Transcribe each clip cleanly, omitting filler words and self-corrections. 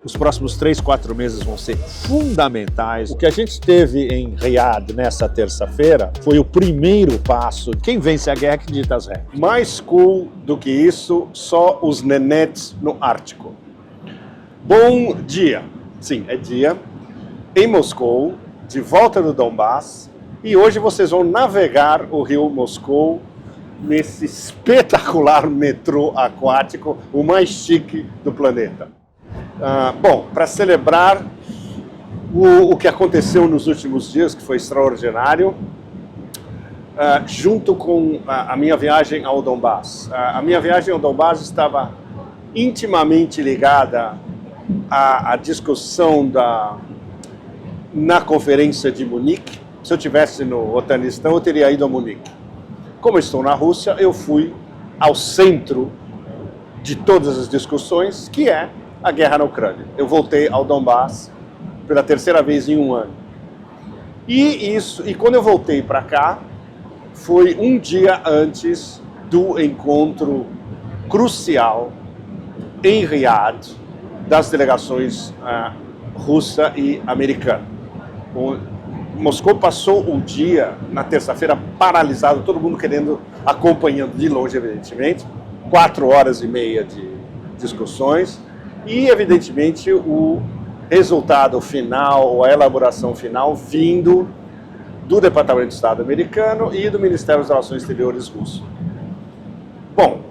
Os próximos 3, 4 meses vão ser fundamentais. O que a gente teve em Riad nessa terça-feira foi o primeiro passo. Quem vence a guerra que dita as regras. Mais cool do que isso, só os nenetes no Ártico. Bom dia. Sim, é dia. Em Moscou, de volta do Donbass. E hoje vocês vão navegar o rio Moscou nesse espetacular metrô aquático, o mais chique do planeta. Bom, para celebrar o que aconteceu nos últimos dias, que foi extraordinário, junto com a minha viagem ao Donbass. A minha viagem ao Donbass estava intimamente ligada à discussão na conferência de Munique. Se eu estivesse no Otanistão, eu teria ido a Munique. Como eu estou na Rússia, eu fui ao centro de todas as discussões, que é a guerra na Ucrânia. Eu voltei ao Donbass pela terceira vez em um ano. E quando eu voltei para cá, foi um dia antes do encontro crucial em Riad das delegações russa e americana. Moscou passou o dia, na terça-feira, paralisado, todo mundo acompanhando de longe, evidentemente, 4 horas e meia de discussões, e, evidentemente, o resultado final, ou a elaboração final, vindo do Departamento de Estado americano e do Ministério das Relações Exteriores russo. Bom,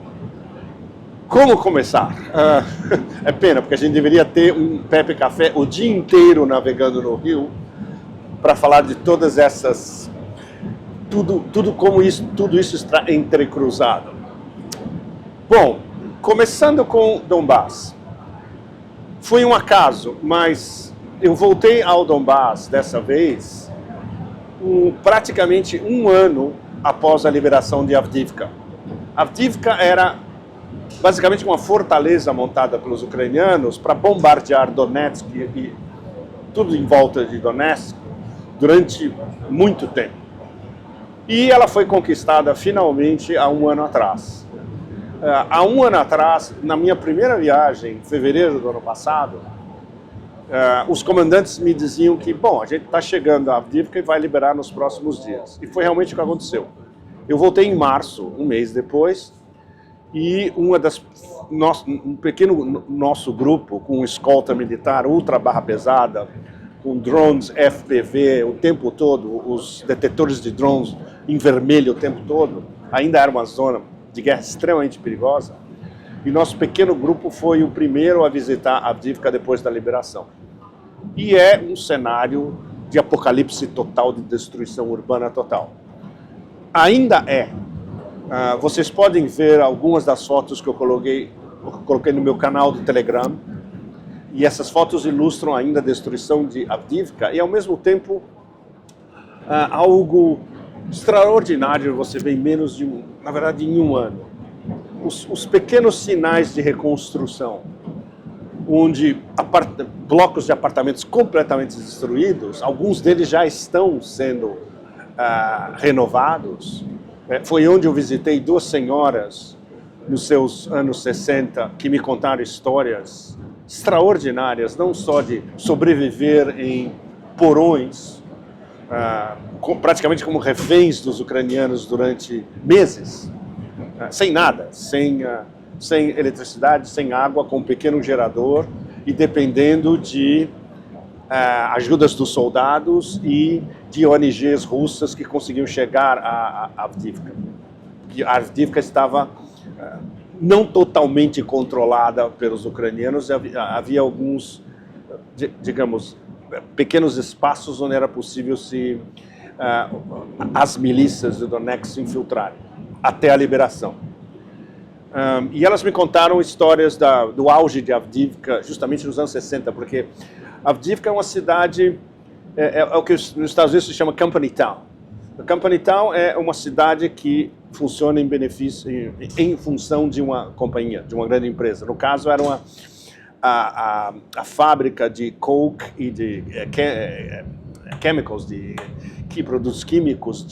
como começar? É pena, porque a gente deveria ter um Pepe Café o dia inteiro navegando no rio para falar de todas essas... tudo isso está entrecruzado. Bom, começando com Donbass. Foi um acaso, mas eu voltei ao Donbass dessa vez praticamente um ano após a liberação de Avdiivka. Avdiivka era basicamente uma fortaleza montada pelos ucranianos para bombardear Donetsk e tudo em volta de Donetsk durante muito tempo. E ela foi conquistada finalmente há um ano atrás. Há um ano atrás, na minha primeira viagem, em fevereiro do ano passado, os comandantes me diziam que, bom, a gente está chegando a Avdiivka e vai liberar nos próximos dias. E foi realmente o que aconteceu. Eu voltei em março, um mês depois, e um pequeno nosso grupo, com escolta militar ultra barra pesada, com drones FPV o tempo todo, os detetores de drones em vermelho o tempo todo, ainda era uma zona de guerra extremamente perigosa, e nosso pequeno grupo foi o primeiro a visitar Avdiivka depois da liberação. E é um cenário de apocalipse total, de destruição urbana total. Ainda é. Vocês podem ver algumas das fotos que eu coloquei no meu canal do Telegram, e essas fotos ilustram ainda a destruição de Avdiivka, e ao mesmo tempo algo extraordinário você vê em menos de na verdade em um ano. Os pequenos sinais de reconstrução, onde blocos de apartamentos completamente destruídos, alguns deles já estão sendo renovados. Foi onde eu visitei 2 senhoras nos seus anos 60 que me contaram histórias extraordinárias, não só de sobreviver em porões, praticamente como reféns dos ucranianos durante meses, sem nada, sem eletricidade, sem água, com um pequeno gerador e dependendo de ajudas dos soldados e de ONGs russas que conseguiam chegar a Avdiivka. A Avdiivka estava não totalmente controlada pelos ucranianos, havia alguns, digamos, pequenos espaços onde era possível as milícias de Donetsk se infiltrarem, até a liberação. E elas me contaram histórias do auge de Avdiivka, justamente nos anos 60, porque Avdiivka é uma cidade, é o que nos Estados Unidos se chama Company Town. A Company Town é uma cidade que funciona em função de uma companhia, de uma grande empresa. No caso, era a fábrica de coke e de chemicals, de produtos químicos,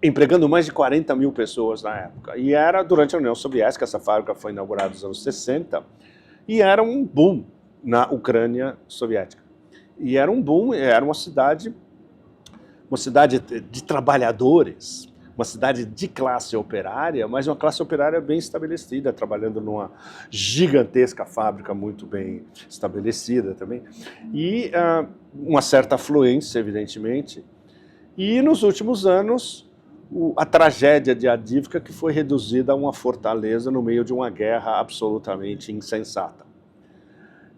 empregando mais de 40 mil pessoas na época. E era durante a União Soviética, essa fábrica foi inaugurada nos anos 60, E era um boom na Ucrânia soviética. E era um boom, era uma cidade de trabalhadores, uma cidade de classe operária, mas uma classe operária bem estabelecida, trabalhando numa gigantesca fábrica muito bem estabelecida também. E uma certa afluência, evidentemente. E nos últimos anos, a tragédia de Avdiivka, que foi reduzida a uma fortaleza no meio de uma guerra absolutamente insensata.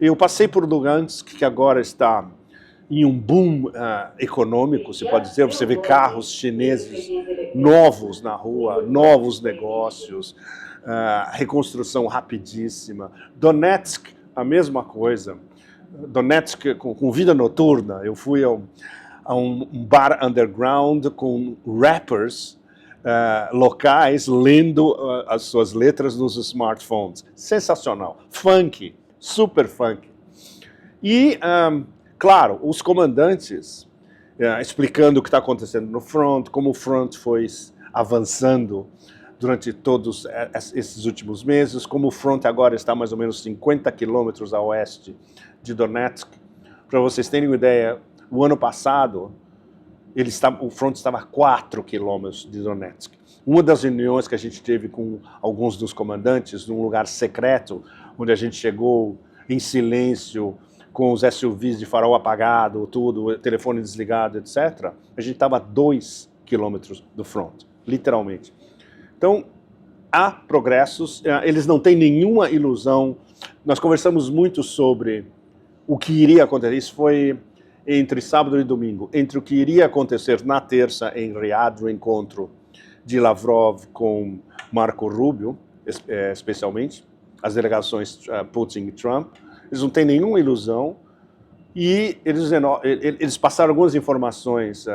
Eu passei por Lugansk, que agora está em um boom econômico, se pode dizer. Você vê carros chineses novos na rua, novos negócios, reconstrução rapidíssima. Donetsk, a mesma coisa. Donetsk com vida noturna. Eu fui a um bar underground com rappers locais lendo as suas letras nos smartphones. Sensacional. Funk, super funk. E, claro, os comandantes explicando o que está acontecendo no front, como o front foi avançando durante todos esses últimos meses, como o front agora está mais ou menos 50 quilômetros a oeste de Donetsk. Para vocês terem uma ideia, o ano passado, o front estava a 4 quilômetros de Donetsk. Uma das reuniões que a gente teve com alguns dos comandantes, num lugar secreto, onde a gente chegou em silêncio, com os SUVs de farol apagado, tudo, telefone desligado, etc., a gente estava a 2 quilômetros do front, literalmente. Então, há progressos, eles não têm nenhuma ilusão. Nós conversamos muito sobre o que iria acontecer. Isso foi entre sábado e domingo, entre o que iria acontecer na terça em Riad, o encontro de Lavrov com Marco Rubio, especialmente, as delegações Putin e Trump. Eles não têm nenhuma ilusão e eles passaram algumas informações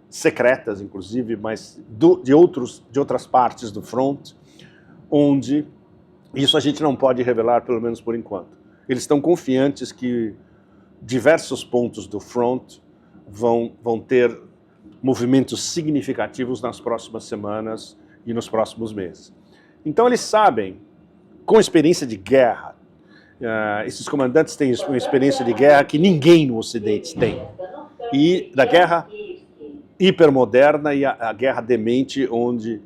secretas, inclusive, mas de outras partes do front, onde isso a gente não pode revelar, pelo menos por enquanto. Eles estão confiantes que diversos pontos do front vão ter movimentos significativos nas próximas semanas e nos próximos meses. Então eles sabem, com experiência de guerra, esses comandantes têm uma experiência de guerra que ninguém no Ocidente tem. E da guerra hipermoderna e a guerra demente, onde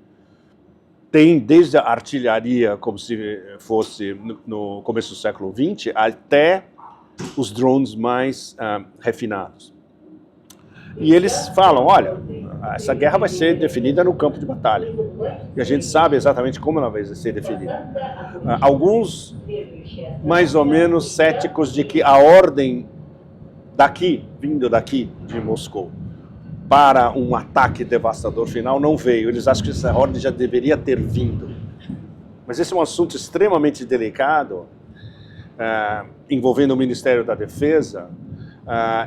tem desde a artilharia, como se fosse no começo do século XX, até os drones mais refinados. E eles falam, olha, essa guerra vai ser definida no campo de batalha. E a gente sabe exatamente como ela vai ser definida. Alguns, mais ou menos, céticos de que a ordem vindo daqui de Moscou, para um ataque devastador final, não veio. Eles acham que essa ordem já deveria ter vindo. Mas esse é um assunto extremamente delicado, envolvendo o Ministério da Defesa,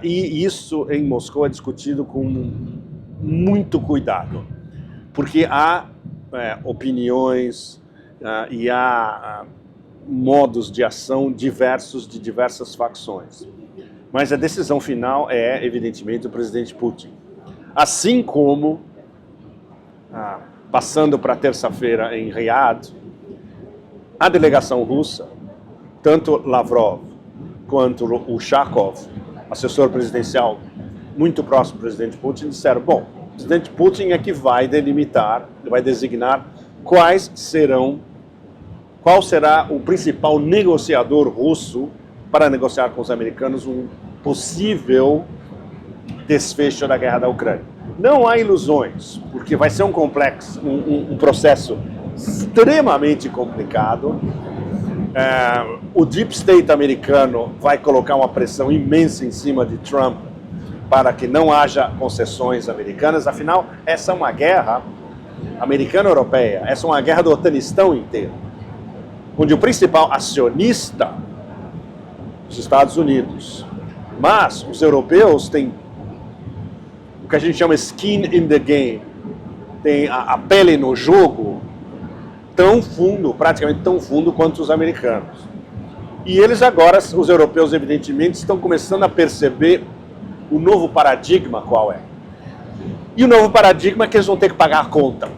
e isso em Moscou é discutido com muito cuidado, porque há opiniões e há modos de ação diversos de diversas facções. Mas a decisão final é, evidentemente, do presidente Putin. Assim como, passando para terça-feira em Riad, a delegação russa, tanto Lavrov quanto o Ushakov, assessor presidencial muito próximo do presidente Putin, disseram, bom, o presidente Putin é que vai designar qual será o principal negociador russo para negociar com os americanos um possível desfecho da guerra da Ucrânia. Não há ilusões, porque vai ser um processo extremamente complicado. O Deep State americano vai colocar uma pressão imensa em cima de Trump para que não haja concessões americanas. Afinal, essa é uma guerra americano-europeia, essa é uma guerra do Otanistão inteiro, onde o principal acionista, os Estados Unidos, mas os europeus têm o que a gente chama skin in the game, tem a pele no jogo tão fundo, praticamente tão fundo quanto os americanos. E eles agora, os europeus evidentemente, estão começando a perceber o novo paradigma qual é. E o novo paradigma é que eles vão ter que pagar a conta.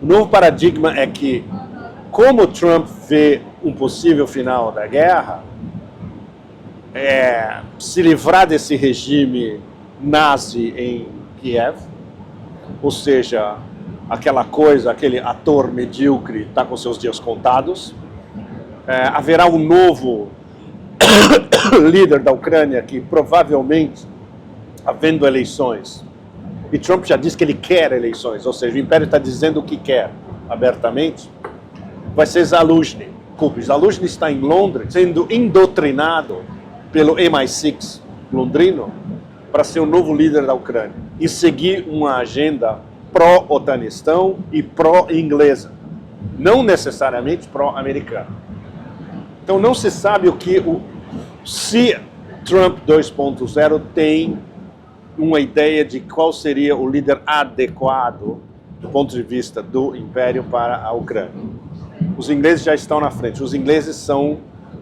O novo paradigma é que, como Trump vê um possível final da guerra, se livrar desse regime nazi em Kiev, ou seja, aquela coisa, aquele ator medíocre está com seus dias contados. Haverá um novo líder da Ucrânia que provavelmente, havendo eleições, e Trump já disse que ele quer eleições, ou seja, o Império está dizendo o que quer abertamente, vai ser Zaluzhny. Zaluzhny está em Londres sendo indoctrinado pelo MI6 londrino para ser o novo líder da Ucrânia e seguir uma agenda pró-otanistão e pró-inglesa, não necessariamente pró-americana. Então não se sabe se Trump 2.0 tem uma ideia de qual seria o líder adequado do ponto de vista do Império para a Ucrânia. Os ingleses já estão na frente. Os ingleses são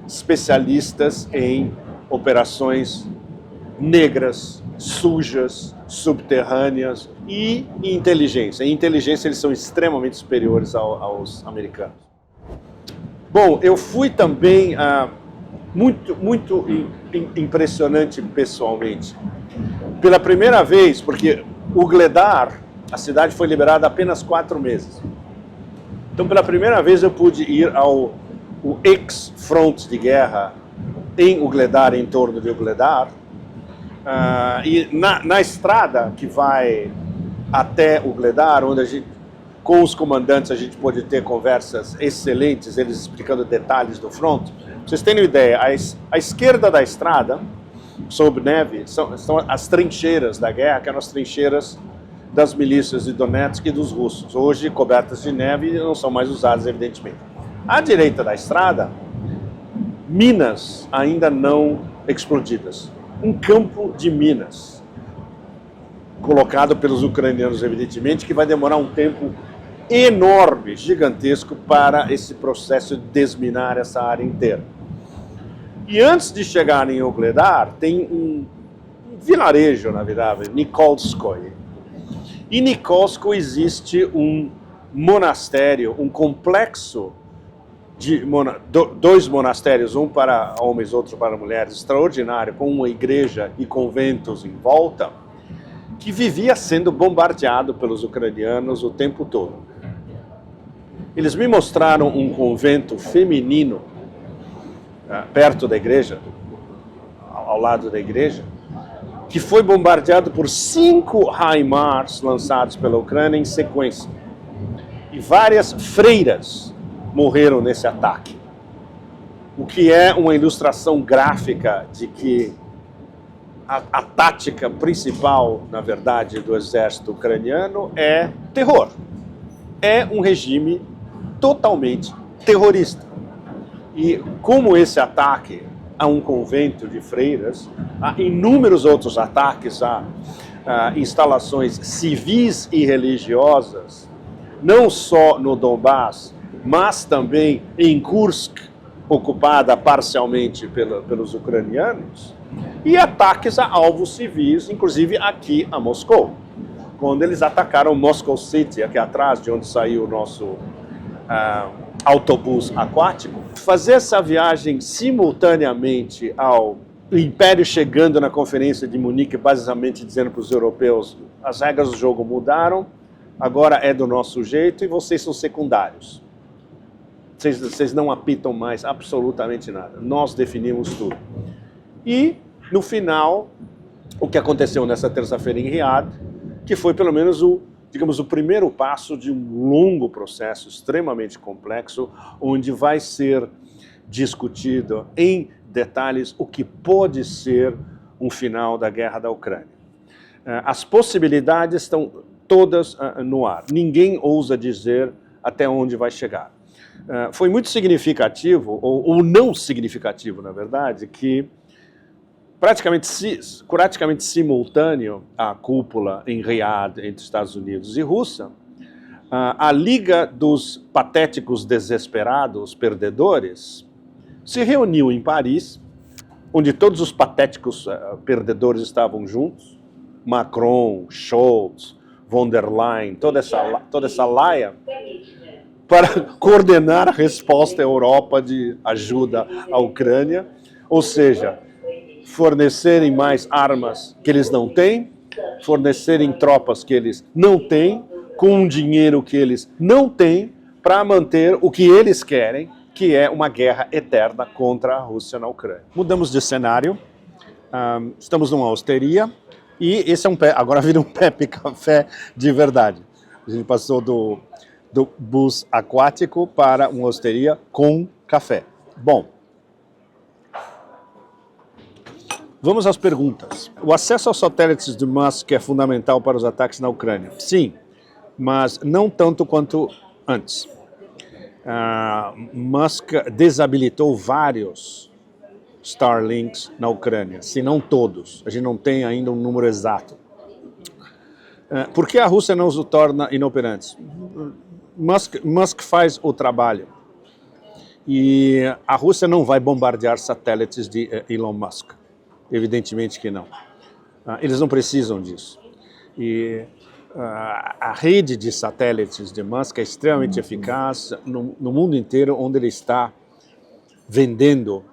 especialistas em operações negras, sujas, subterrâneas e inteligência. Em inteligência eles são extremamente superiores aos americanos. Bom, eu fui também muito impressionante pessoalmente. Pela primeira vez, porque Ugledar, a cidade foi liberada há apenas 4 meses. Então, pela primeira vez eu pude ir ao ex-front de guerra em Ugledar, em torno de Ugledar, e na estrada que vai até Ugledar, onde com os comandantes a gente pode ter conversas excelentes, eles explicando detalhes do front. Pra vocês terem uma ideia, à esquerda da estrada, sob neve, são as trincheiras da guerra, que eram as trincheiras das milícias de Donetsk e dos russos, hoje cobertas de neve e não são mais usadas, evidentemente. À direita da estrada, minas ainda não explodidas. Um campo de minas, colocado pelos ucranianos, evidentemente, que vai demorar um tempo enorme, gigantesco, para esse processo de desminar essa área inteira. E antes de chegar em Ugledar, tem um vilarejo, na verdade, Nikolskoye. Em Nikolskoye existe um monastério, um complexo de 2 monastérios, um para homens, outro para mulheres, extraordinário, com uma igreja e conventos em volta, que vivia sendo bombardeado pelos ucranianos o tempo todo. Eles me mostraram um convento feminino perto da igreja, ao lado da igreja, que foi bombardeado por 5 HIMARS lançados pela Ucrânia em sequência. E várias freiras morreram nesse ataque. O que é uma ilustração gráfica de que a tática principal, na verdade, do exército ucraniano é terror. É um regime totalmente terrorista. E como esse ataque a um convento de freiras, há inúmeros outros ataques a instalações civis e religiosas, não só no Donbass, mas também em Kursk, ocupada parcialmente pelos ucranianos, e ataques a alvos civis, inclusive aqui a Moscou, quando eles atacaram Moscow City, aqui atrás de onde saiu o nosso autobus aquático. Fazer essa viagem simultaneamente ao Império chegando na conferência de Munique, basicamente dizendo para os europeus, as regras do jogo mudaram, agora é do nosso jeito e vocês são secundários. Vocês não apitam mais absolutamente nada. Nós definimos tudo. E, no final, o que aconteceu nessa terça-feira em Riad, que foi pelo menos o primeiro passo de um longo processo extremamente complexo, onde vai ser discutido em detalhes o que pode ser um final da guerra da Ucrânia. As possibilidades estão todas no ar. Ninguém ousa dizer até onde vai chegar. Foi muito significativo, ou não significativo, na verdade, que praticamente simultâneo à cúpula em Riad entre Estados Unidos e Rússia, a Liga dos Patéticos Desesperados Perdedores se reuniu em Paris, onde todos os patéticos perdedores estavam juntos, Macron, Scholz, von der Leyen, toda essa laia, para coordenar a resposta à Europa de ajuda à Ucrânia, ou seja, fornecerem mais armas que eles não têm, fornecerem tropas que eles não têm, com um dinheiro que eles não têm, para manter o que eles querem, que é uma guerra eterna contra a Rússia na Ucrânia. Mudamos de cenário, estamos numa hosteria, e esse é agora vira um Pepe Café de verdade. A gente passou do bus aquático para uma hosteria com café. Bom, vamos às perguntas. O acesso aos satélites de Musk é fundamental para os ataques na Ucrânia? Sim, mas não tanto quanto antes. Musk desabilitou vários Starlinks na Ucrânia, se não todos. A gente não tem ainda um número exato. Por que a Rússia não os torna inoperantes? Musk faz o trabalho. E a Rússia não vai bombardear satélites de Elon Musk. Evidentemente que não. Eles não precisam disso. E a rede de satélites de Musk é extremamente eficaz no mundo inteiro, onde ele está vendendo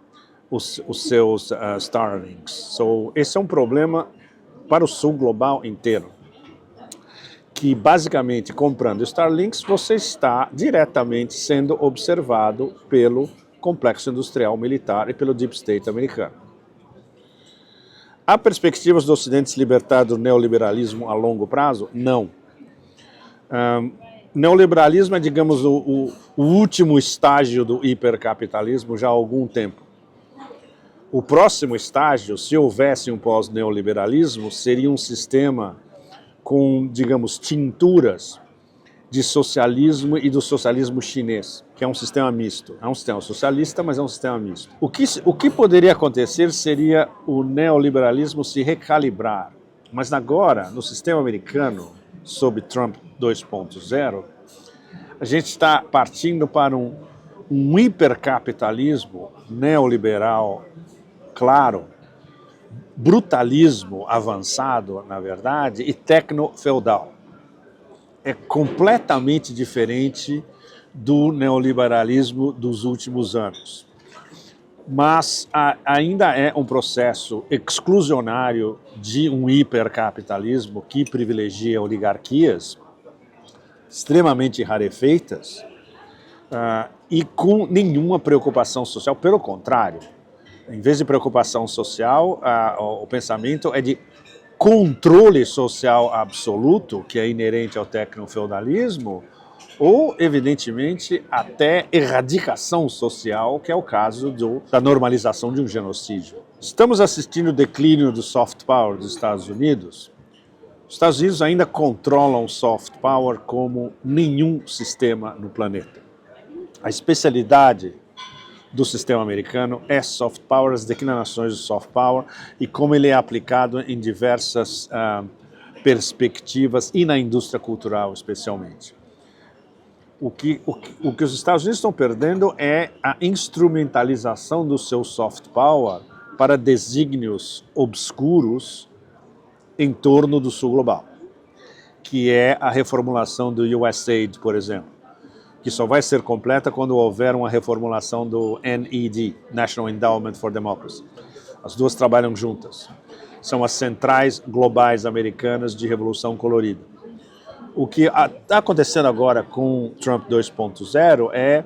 os seus Starlinks. Esse é um problema para o sul global inteiro. Que basicamente, comprando Starlinks, você está diretamente sendo observado pelo complexo industrial militar e pelo Deep State americano. Há perspectivas do Ocidente se libertar do neoliberalismo a longo prazo? Não. Neoliberalismo é, digamos, o último estágio do hipercapitalismo já há algum tempo. O próximo estágio, se houvesse um pós-neoliberalismo, seria um sistema com, digamos, tinturas de socialismo e do socialismo chinês, que é um sistema misto. É um sistema socialista, mas é um sistema misto. O que poderia acontecer seria o neoliberalismo se recalibrar. Mas agora, no sistema americano, sob Trump 2.0, a gente está partindo para um hipercapitalismo neoliberal, claro, brutalismo avançado, na verdade, e tecno-feudal. É completamente diferente do neoliberalismo dos últimos anos. Mas ainda é um processo exclusionário de um hipercapitalismo que privilegia oligarquias extremamente rarefeitas e com nenhuma preocupação social. Pelo contrário, em vez de preocupação social, o pensamento é de controle social absoluto, que é inerente ao tecnofeudalismo, ou, evidentemente, até erradicação social, que é o caso da normalização de um genocídio. Estamos assistindo o declínio do soft power dos Estados Unidos. Os Estados Unidos ainda controlam o soft power como nenhum sistema no planeta. A especialidade do sistema americano é soft power, as declinações do soft power e como ele é aplicado em diversas perspectivas e na indústria cultural especialmente. O que os Estados Unidos estão perdendo é a instrumentalização do seu soft power para desígnios obscuros em torno do sul global, que é a reformulação do USAID, por exemplo, que só vai ser completa quando houver uma reformulação do NED, National Endowment for Democracy. As duas trabalham juntas. São as centrais globais americanas de revolução colorida. O que está acontecendo agora com Trump 2.0 é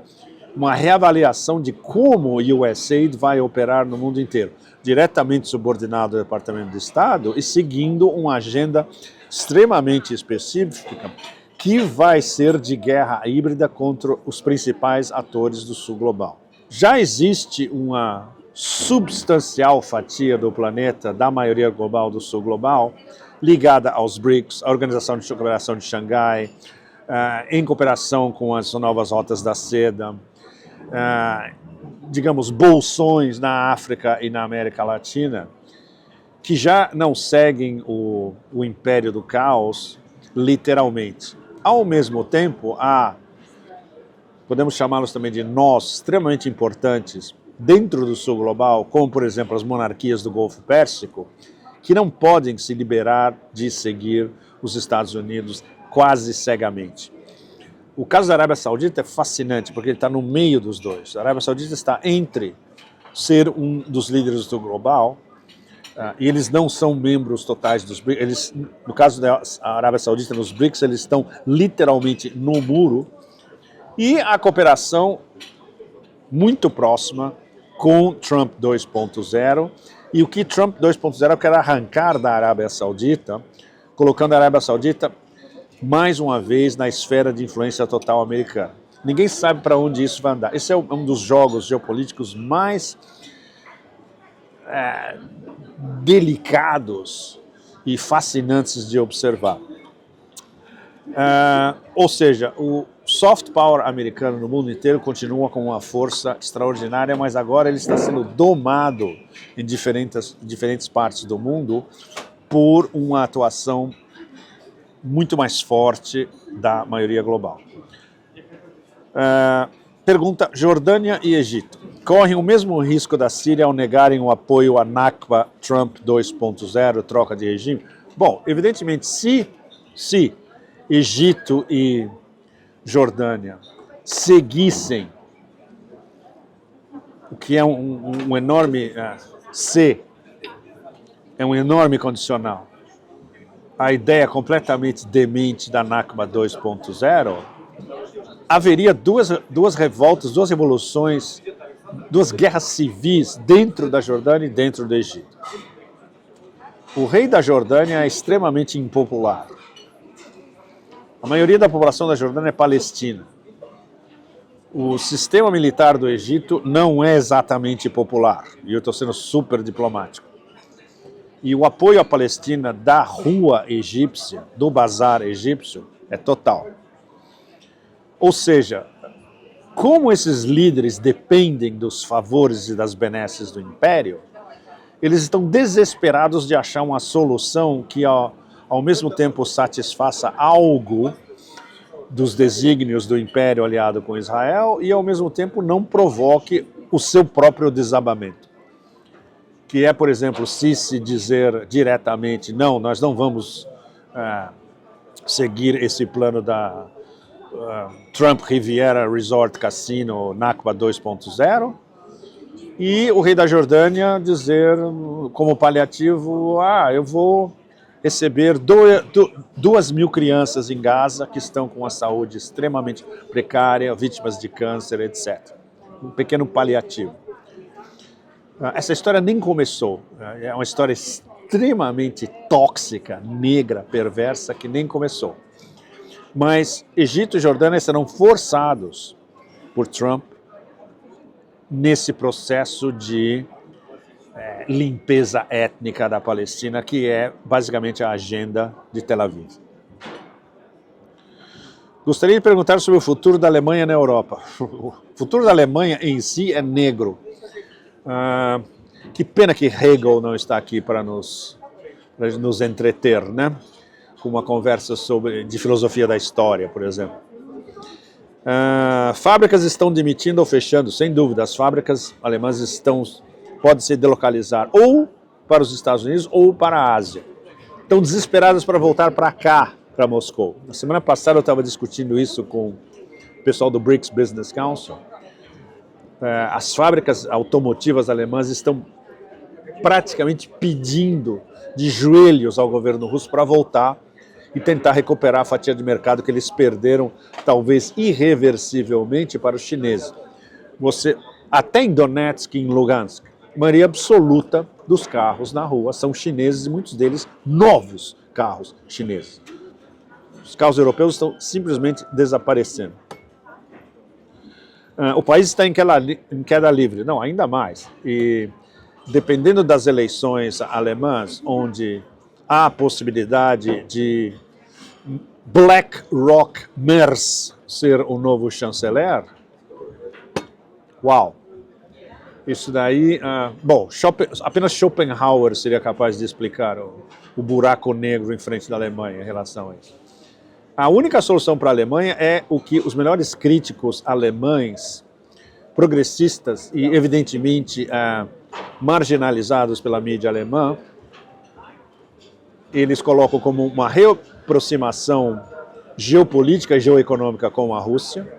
uma reavaliação de como o USAID vai operar no mundo inteiro, diretamente subordinado ao Departamento de Estado e seguindo uma agenda extremamente específica que vai ser de guerra híbrida contra os principais atores do sul global. Já existe uma substancial fatia do planeta, da maioria global do sul global, ligada aos BRICS, a Organização de Cooperação de Xangai, em cooperação com as novas rotas da seda, digamos, bolsões na África e na América Latina, que já não seguem o império do caos, literalmente. Ao mesmo tempo, podemos chamá-los também de nós, extremamente importantes, dentro do sul global, como, por exemplo, as monarquias do Golfo Pérsico, que não podem se liberar de seguir os Estados Unidos quase cegamente. O caso da Arábia Saudita é fascinante, porque ele está no meio dos dois. A Arábia Saudita está entre ser um dos líderes do global, e eles não são membros totais dos BRICS. Eles, no caso da Arábia Saudita, nos BRICS, eles estão literalmente no muro. E a cooperação muito próxima com Trump 2.0. E o que Trump 2.0 quer arrancar da Arábia Saudita, colocando a Arábia Saudita mais uma vez na esfera de influência total americana. Ninguém sabe para onde isso vai andar. Esse é um dos jogos geopolíticos mais delicados e fascinantes de observar. Ou seja, o soft power americano no mundo inteiro continua com uma força extraordinária, mas agora ele está sendo domado em diferentes partes do mundo por uma atuação muito mais forte da maioria global. Pergunta: Jordânia e Egito correm o mesmo risco da Síria ao negarem o apoio à Nakba Trump 2.0, troca de regime? Bom, evidentemente, se Egito e Jordânia seguissem, o que é um enorme é um enorme condicional, a ideia completamente demente da Nakba 2.0, haveria duas revoltas, duas revoluções, duas guerras civis dentro da Jordânia e dentro do Egito. O rei da Jordânia é extremamente impopular. A maioria da população da Jordânia é palestina. O sistema militar do Egito não é exatamente popular, e eu estou sendo super diplomático. E o apoio à Palestina da rua egípcia, do bazar egípcio, é total. Ou seja, como esses líderes dependem dos favores e das benesses do império, eles estão desesperados de achar uma solução que, ao mesmo tempo, satisfaça algo dos desígnios do império aliado com Israel e, ao mesmo tempo, não provoque o seu próprio desabamento. Que é, por exemplo, Sisi dizer diretamente: não, nós não vamos seguir esse plano da Trump Riviera Resort Casino Nakba 2.0, e o rei da Jordânia dizer, como paliativo: eu vou receber 2.000 crianças em Gaza que estão com a saúde extremamente precária, vítimas de câncer, etc. Um pequeno paliativo. Essa história nem começou, é uma história extremamente tóxica, negra, perversa, que nem começou. Mas Egito e Jordânia serão forçados por Trump nesse processo de limpeza étnica da Palestina, que é basicamente a agenda de Tel Aviv. Gostaria de perguntar sobre o futuro da Alemanha na Europa. O futuro da Alemanha em si é negro. Que pena que Hegel não está aqui para nos entreter, né? Com uma conversa de filosofia da história, por exemplo. Fábricas estão demitindo ou fechando, sem dúvida. As fábricas alemãs podem se delocalizar ou para os Estados Unidos ou para a Ásia. Estão desesperadas para voltar para cá, para Moscou. Na semana passada eu estava discutindo isso com o pessoal do BRICS Business Council. As fábricas automotivas alemãs estão praticamente pedindo de joelhos ao governo russo para voltar e tentar recuperar a fatia de mercado que eles perderam, talvez irreversivelmente, para os chineses. Até em Donetsk e em Lugansk, a maioria absoluta dos carros na rua são chineses, e muitos deles novos carros chineses. Os carros europeus estão simplesmente desaparecendo. O país está em queda livre, não, ainda mais. E dependendo das eleições alemãs, onde há a possibilidade de BlackRock Merz ser o novo chanceler, uau! Isso daí, apenas Schopenhauer seria capaz de explicar o buraco negro em frente da Alemanha em relação a isso. A única solução para a Alemanha é o que os melhores críticos alemães, progressistas e, evidentemente, marginalizados pela mídia alemã, eles colocam como uma reaproximação geopolítica e geoeconômica com a Rússia,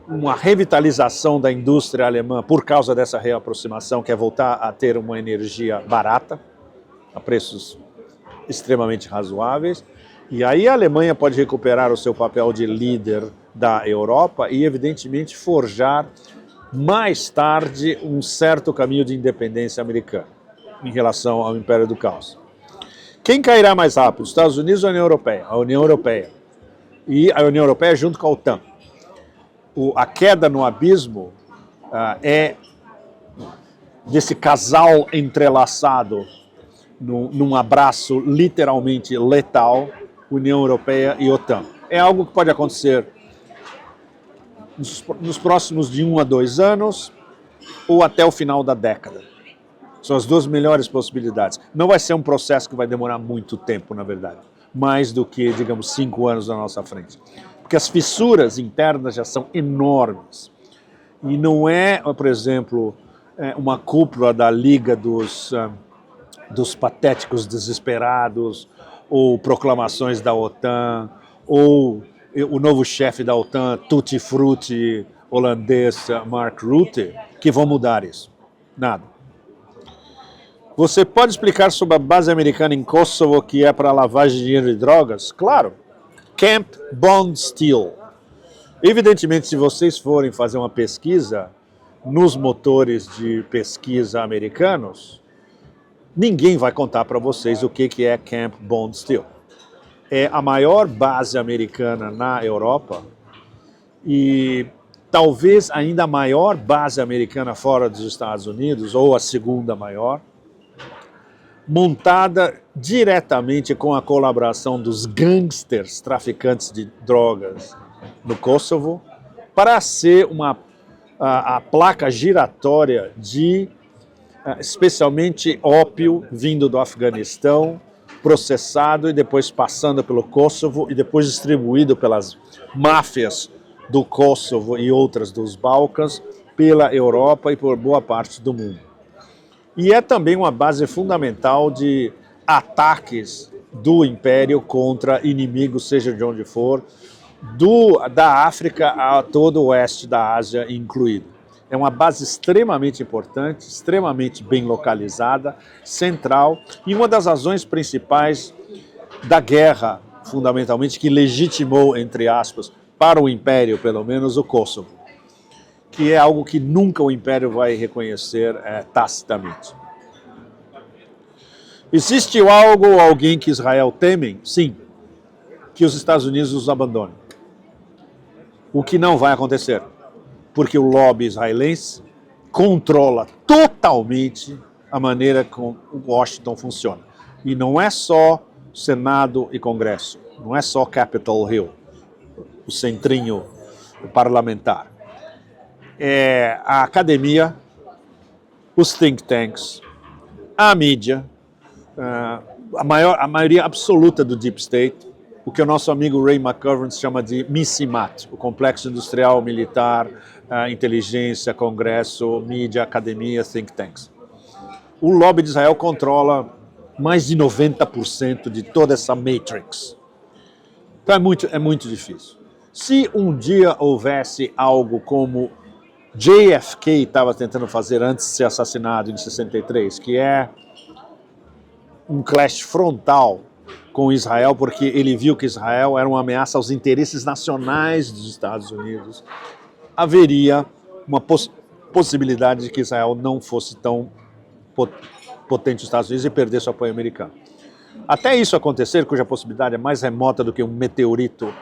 uma revitalização da indústria alemã por causa dessa reaproximação, que é voltar a ter uma energia barata, a preços extremamente razoáveis, e aí a Alemanha pode recuperar o seu papel de líder da Europa e, evidentemente, forjar mais tarde um certo caminho de independência americana em relação ao Império do Caos. Quem cairá mais rápido, os Estados Unidos ou a União Europeia? A União Europeia. E a União Europeia junto com a OTAN. A queda no abismo é desse casal entrelaçado num abraço literalmente letal, União Europeia e OTAN. É algo que pode acontecer nos próximos de 1 a 2 anos ou até o final da década. São as duas melhores possibilidades. Não vai ser um processo que vai demorar muito tempo, na verdade. Mais do que, digamos, 5 anos na nossa frente. Porque as fissuras internas já são enormes. E não é, por exemplo, uma cúpula da Liga dos patéticos desesperados, ou proclamações da OTAN, ou o novo chefe da OTAN, Tutti Frutti, holandês, Mark Rutte, que vão mudar isso. Nada. Você pode explicar sobre a base americana em Kosovo que é para lavagem de dinheiro e drogas? Claro. Camp Bond Steel. Evidentemente, se vocês forem fazer uma pesquisa nos motores de pesquisa americanos, ninguém vai contar para vocês o que é Camp Bond Steel. É a maior base americana na Europa e talvez ainda a maior base americana fora dos Estados Unidos, ou a segunda maior, montada diretamente com a colaboração dos gangsters traficantes de drogas no Kosovo, para ser a placa giratória de especialmente ópio vindo do Afeganistão, processado e depois passando pelo Kosovo e depois distribuído pelas máfias do Kosovo e outras dos Balcãs, pela Europa e por boa parte do mundo. E é também uma base fundamental de ataques do Império contra inimigos, seja de onde for, da África a todo o oeste da Ásia incluído. É uma base extremamente importante, extremamente bem localizada, central, e uma das razões principais da guerra, fundamentalmente, que legitimou, entre aspas, para o Império, pelo menos, o Kosovo, que é algo que nunca o Império vai reconhecer tacitamente. Existe algo ou alguém que Israel teme? Sim, que os Estados Unidos os abandonem. O que não vai acontecer, porque o lobby israelense controla totalmente a maneira como Washington funciona. E não é só Senado e Congresso, não é só Capitol Hill, o centrinho parlamentar. É a academia, os think tanks, a mídia, a maioria absoluta do Deep State, o que o nosso amigo Ray McGovern chama de MISIMAT, o complexo industrial, militar, inteligência, congresso, mídia, academia, think tanks. O lobby de Israel controla mais de 90% de toda essa matrix. Então é muito difícil. Se um dia houvesse algo como JFK estava tentando fazer antes de ser assassinado em 63, que é um clash frontal com Israel, porque ele viu que Israel era uma ameaça aos interesses nacionais dos Estados Unidos, haveria uma possibilidade de que Israel não fosse tão potente nos Estados Unidos e perdesse o apoio americano. Até isso acontecer, cuja possibilidade é mais remota do que um meteorito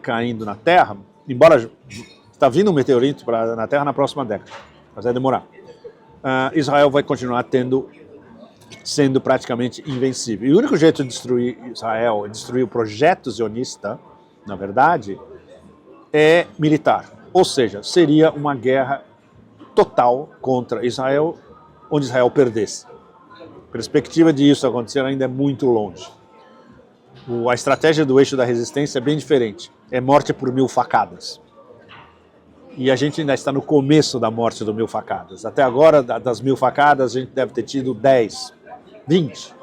caindo na Terra, embora está vindo um meteorito na Terra na próxima década, mas vai demorar. Israel vai continuar sendo praticamente invencível. E o único jeito de destruir Israel, destruir o projeto zionista, na verdade, é militar. Ou seja, seria uma guerra total contra Israel, onde Israel perdesse. A perspectiva de isso acontecer ainda é muito longe. A estratégia do eixo da resistência é bem diferente. É morte por 1000 facadas. E a gente ainda está no começo da morte do 1000 facadas. Até agora, das 1000 facadas, a gente deve ter tido 10, 20.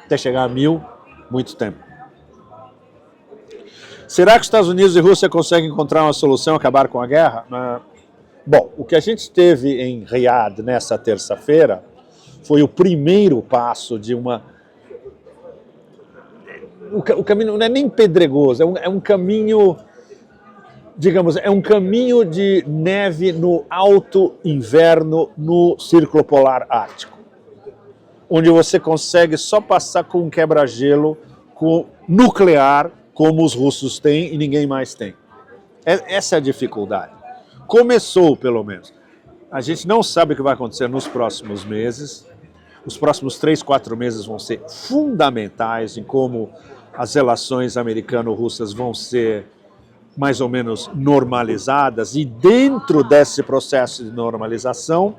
Até chegar a 1000, muito tempo. Será que os Estados Unidos e Rússia conseguem encontrar uma solução e acabar com a guerra? Bom, o que a gente teve em Riad nessa terça-feira foi o primeiro passo de uma... O caminho não é nem pedregoso, é um caminho, digamos, é um caminho de neve no alto inverno no Círculo Polar Ártico, onde você consegue só passar com um quebra-gelo nuclear, como os russos têm e ninguém mais tem. Essa é a dificuldade. Começou, pelo menos. A gente não sabe o que vai acontecer nos próximos meses. Os próximos 3, 4 meses vão ser fundamentais em como as relações americano-russas vão ser mais ou menos normalizadas, e dentro desse processo de normalização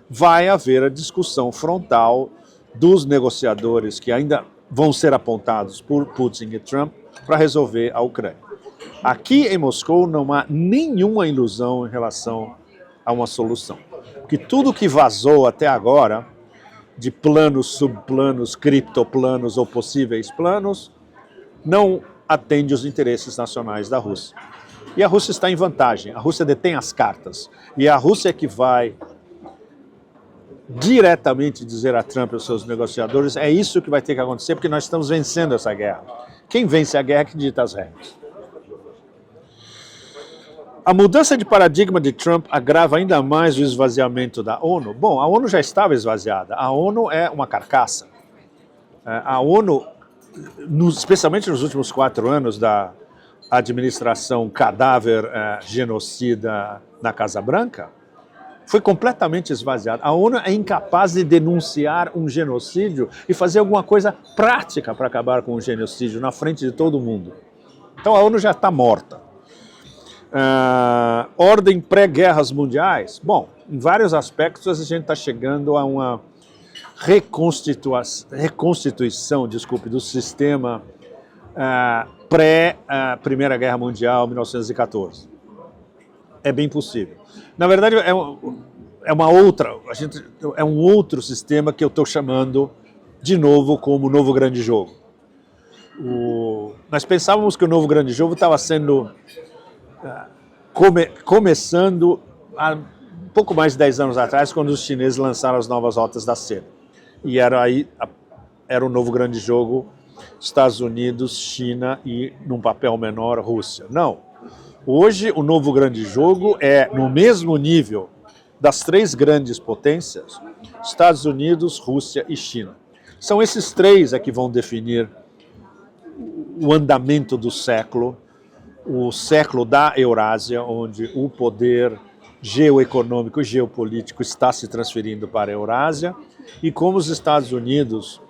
vai haver a discussão frontal dos negociadores que ainda vão ser apontados por Putin e Trump para resolver a Ucrânia. Aqui em Moscou não há nenhuma ilusão em relação a uma solução, porque tudo que vazou até agora, de planos, subplanos, criptoplanos ou possíveis planos, não atende os interesses nacionais da Rússia. E a Rússia está em vantagem, a Rússia detém as cartas, e a Rússia é que vai diretamente dizer a Trump e aos seus negociadores: é isso que vai ter que acontecer, porque nós estamos vencendo essa guerra. Quem vence a guerra é que dita as regras. A mudança de paradigma de Trump agrava ainda mais o esvaziamento da ONU. Bom, a ONU já estava esvaziada. A ONU é uma carcaça. A ONU, especialmente nos últimos 4 anos da administração cadáver genocida na Casa Branca, foi completamente esvaziada. A ONU é incapaz de denunciar um genocídio e fazer alguma coisa prática para acabar com o genocídio na frente de todo mundo. Então a ONU já está morta. Ordem pré-guerras mundiais. Bom, em vários aspectos a gente está chegando a uma reconstituição, do sistema pré-Primeira Guerra Mundial, 1914. É bem possível. Na verdade, é um outro sistema que eu estou chamando de novo como o novo grande jogo. Nós pensávamos que o novo grande jogo estava sendo começando há um pouco mais de 10 anos atrás, quando os chineses lançaram as novas rotas da seda. E era o novo grande jogo, Estados Unidos, China e, num papel menor, Rússia. Não. Hoje, o novo grande jogo é no mesmo nível das 3 grandes potências, Estados Unidos, Rússia e China. São esses 3 que vão definir o andamento do século, o século da Eurásia, onde o poder geoeconômico e geopolítico está se transferindo para a Eurásia, e como os Estados Unidos,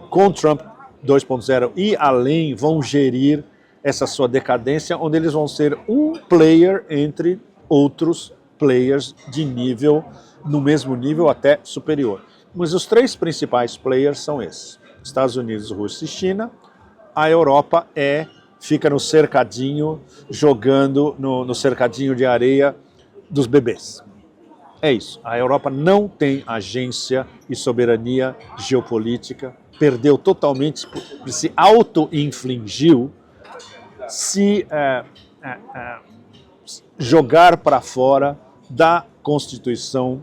com Trump 2.0 e além, vão gerir essa sua decadência, onde eles vão ser um player entre outros players de nível, no mesmo nível até superior. Mas os 3 principais players são esses: Estados Unidos, Rússia e China. A Europa fica no cercadinho, jogando no cercadinho de areia dos bebês. É isso. A Europa não tem agência e soberania geopolítica, perdeu totalmente, se auto-infligiu, se jogar para fora da Constituição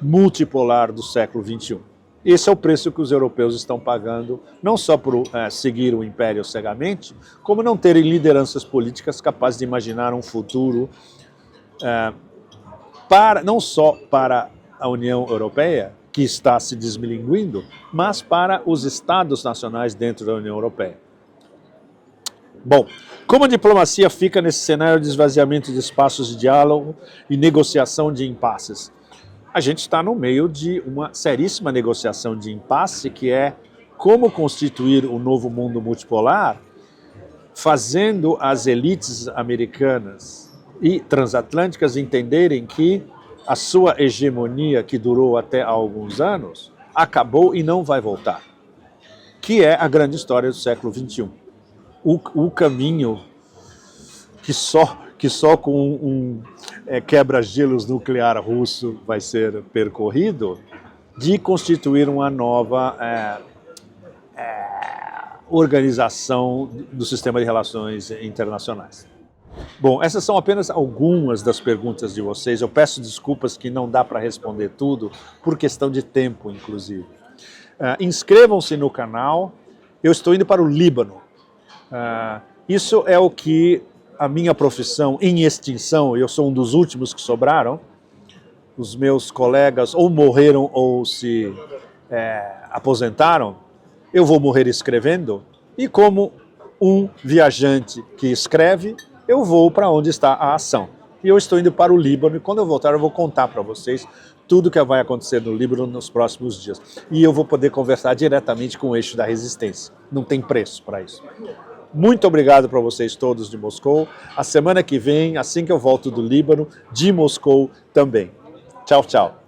multipolar do século XXI. Esse é o preço que os europeus estão pagando, não só por seguir o império cegamente, como não terem lideranças políticas capazes de imaginar um futuro não só para a União Europeia, que está se desmilinguindo, mas para os Estados nacionais dentro da União Europeia. Bom, como a diplomacia fica nesse cenário de esvaziamento de espaços de diálogo e negociação de impasses? A gente está no meio de uma seríssima negociação de impasse, que é como constituir um novo mundo multipolar, fazendo as elites americanas e transatlânticas entenderem que a sua hegemonia, que durou até há alguns anos, acabou e não vai voltar, que é a grande história do século XXI. O caminho que só com um quebra-gelos nuclear russo vai ser percorrido, de constituir uma nova organização do sistema de relações internacionais. Bom, essas são apenas algumas das perguntas de vocês. Eu peço desculpas que não dá para responder tudo, por questão de tempo, inclusive. Inscrevam-se no canal. Eu estou indo para o Líbano. Isso é o que a minha profissão em extinção, eu sou um dos últimos que sobraram, os meus colegas ou morreram ou se aposentaram, eu vou morrer escrevendo, e como um viajante que escreve, eu vou para onde está a ação. E eu estou indo para o Líbano, e quando eu voltar eu vou contar para vocês tudo o que vai acontecer no Líbano nos próximos dias. E eu vou poder conversar diretamente com o eixo da resistência. Não tem preço para isso. Muito obrigado para vocês todos de Moscou. A semana que vem, assim que eu volto do Líbano, de Moscou também. Tchau, tchau.